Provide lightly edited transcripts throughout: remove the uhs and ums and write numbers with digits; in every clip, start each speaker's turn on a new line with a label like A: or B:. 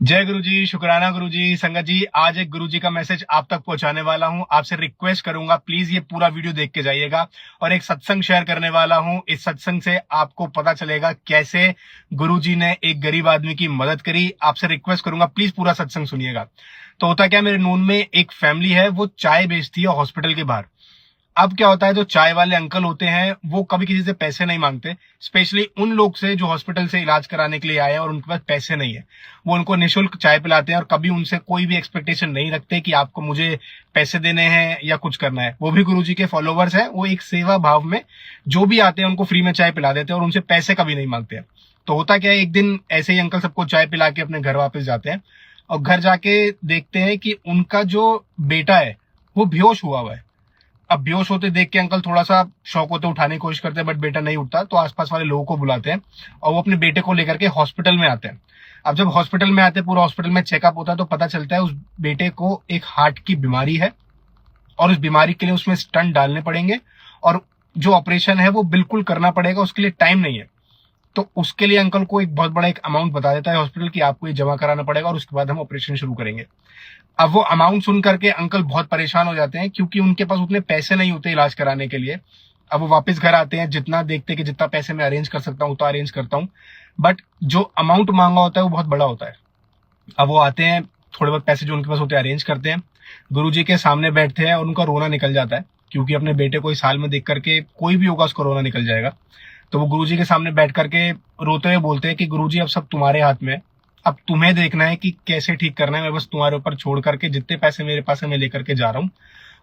A: जय गुरु जी, शुक्राना गुरु जी। संगत जी, आज एक गुरु जी का मैसेज आप तक पहुंचाने वाला हूं। आपसे रिक्वेस्ट करूंगा, प्लीज ये पूरा वीडियो देख के जाइएगा। और एक सत्संग शेयर करने वाला हूं। इस सत्संग से आपको पता चलेगा कैसे गुरु जी ने एक गरीब आदमी की मदद करी। आपसे रिक्वेस्ट करूंगा, प्लीज पूरा सत्संग सुनिएगा। तो होता क्या, मेरे नून में एक फैमिली है, वो चाय बेचती है हॉस्पिटल के बाहर। अब क्या होता है, जो चाय वाले अंकल होते हैं वो कभी किसी से पैसे नहीं मांगते, स्पेशली उन लोग से जो हॉस्पिटल से इलाज कराने के लिए आए हैं और उनके पास पैसे नहीं है। वो उनको निशुल्क चाय पिलाते हैं और कभी उनसे कोई भी एक्सपेक्टेशन नहीं रखते कि आपको मुझे पैसे देने हैं या कुछ करना है। वो भी गुरुजी के फॉलोवर्स हैं, वो एक सेवा भाव में जो भी आते हैं उनको फ्री में चाय पिला देते हैं और उनसे पैसे कभी नहीं मांगते हैं। तो होता क्या है, एक दिन ऐसे ही अंकल सबको चाय पिला के अपने घर वापस जाते हैं और घर जाके देखते हैं कि उनका जो बेटा है वो बेहोश हुआ है। अब बेहोश होते देख के अंकल थोड़ा सा शौक होते उठाने की कोशिश करते हैं, बट बेटा नहीं उठता। तो आसपास वाले लोगों को बुलाते हैं और वो अपने बेटे को लेकर के हॉस्पिटल में आते हैं। अब जब हॉस्पिटल में आते हैं, पूरा हॉस्पिटल में चेकअप होता है, तो पता चलता है उस बेटे को एक हार्ट की बीमारी है और उस बीमारी के लिए उसमें स्टंट डालने पड़ेंगे और जो ऑपरेशन है वो बिल्कुल करना पड़ेगा। उसके लिए टाइम नहीं है। तो उसके लिए अंकल को एक बहुत बड़ा एक अमाउंट बता देता है हॉस्पिटल की आपको ये जमा कराना पड़ेगा और उसके बाद हम ऑपरेशन शुरू करेंगे। अब वो अमाउंट सुन करके अंकल बहुत परेशान हो जाते हैं, क्योंकि उनके पास उतने पैसे नहीं होते इलाज कराने के लिए। अब वो वापस घर आते हैं, जितना देखते हैं कि जितना पैसे मैं अरेंज कर सकता हूँ तो अरेंज करता हूँ, बट जो अमाउंट मांगा होता है वो बहुत बड़ा होता है। अब वो आते हैं, थोड़े बहुत पैसे जो उनके पास होते हैं अरेंज करते हैं, गुरुजी के सामने बैठते हैं और उनका रोना निकल जाता है, क्योंकि अपने बेटे को इस हाल में देख करके कोई भी होगा उसको रोना निकल जाएगा। तो वो गुरुजी के सामने बैठ करके रोते हुए बोलते हैं कि गुरुजी, अब सब तुम्हारे हाथ में है। अब तुम्हें देखना है कि कैसे ठीक करना है। मैं बस तुम्हारे ऊपर छोड़ करके जितने पैसे मेरे पास है मैं लेकर के जा रहा हूँ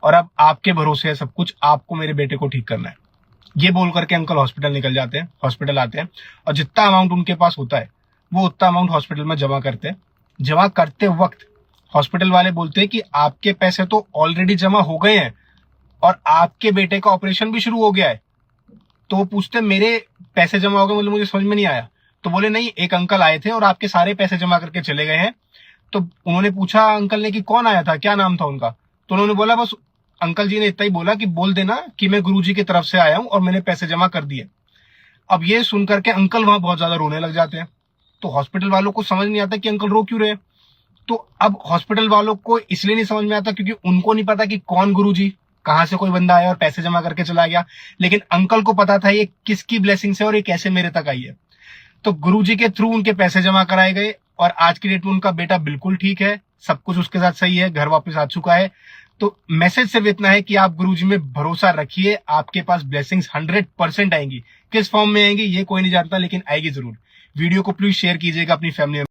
A: और अब आपके भरोसे है सब कुछ। आपको मेरे बेटे को ठीक करना है। ये बोल करके अंकल हॉस्पिटल निकल जाते हैं, हॉस्पिटल आते हैं और जितना अमाउंट उनके पास होता है वो उतना अमाउंट हॉस्पिटल में जमा करते हैं। जमा करते वक्त हॉस्पिटल वाले बोलते हैं कि आपके पैसे तो ऑलरेडी जमा हो गए हैं और आपके बेटे का ऑपरेशन भी शुरू हो गया है। तो वो पूछते मेरे पैसे जमा हो गए, मतलब मुझे समझ में नहीं आया। तो बोले नहीं, एक अंकल आए थे और आपके सारे पैसे जमा करके चले गए हैं। तो उन्होंने पूछा अंकल ने कि कौन आया था, क्या नाम था उनका। तो उन्होंने बोला, बस अंकल जी ने इतना ही बोला कि बोल देना कि मैं गुरुजी की तरफ से आया हूं और मैंने पैसे जमा कर दिए। अब ये सुन करके अंकल वहां बहुत ज्यादा रोने लग जाते हैं। तो हॉस्पिटल वालों को समझ नहीं आता कि अंकल रो क्यों रहे हैं। तो अब हॉस्पिटल वालों को इसलिए नहीं समझ में आता क्योंकि उनको नहीं पता कि कौन गुरुजी, कहां से कोई बंदा आया और पैसे जमा करके चला गया। लेकिन अंकल को पता था ये किसकी ब्लेसिंग है और ये कैसे मेरे तक आई है। तो गुरुजी के थ्रू उनके पैसे जमा कराए गए और आज की डेट में उनका बेटा बिल्कुल ठीक है, सब कुछ उसके साथ सही है, घर वापस आ चुका है। तो मैसेज सिर्फ इतना है कि आप गुरुजी में भरोसा रखिए, आपके पास ब्लेसिंग्स 100% आएंगी। किस फॉर्म में आएंगी ये कोई नहीं जानता, लेकिन आएगी जरूर। वीडियो को प्लीज शेयर कीजिएगा अपनी फैमिली में।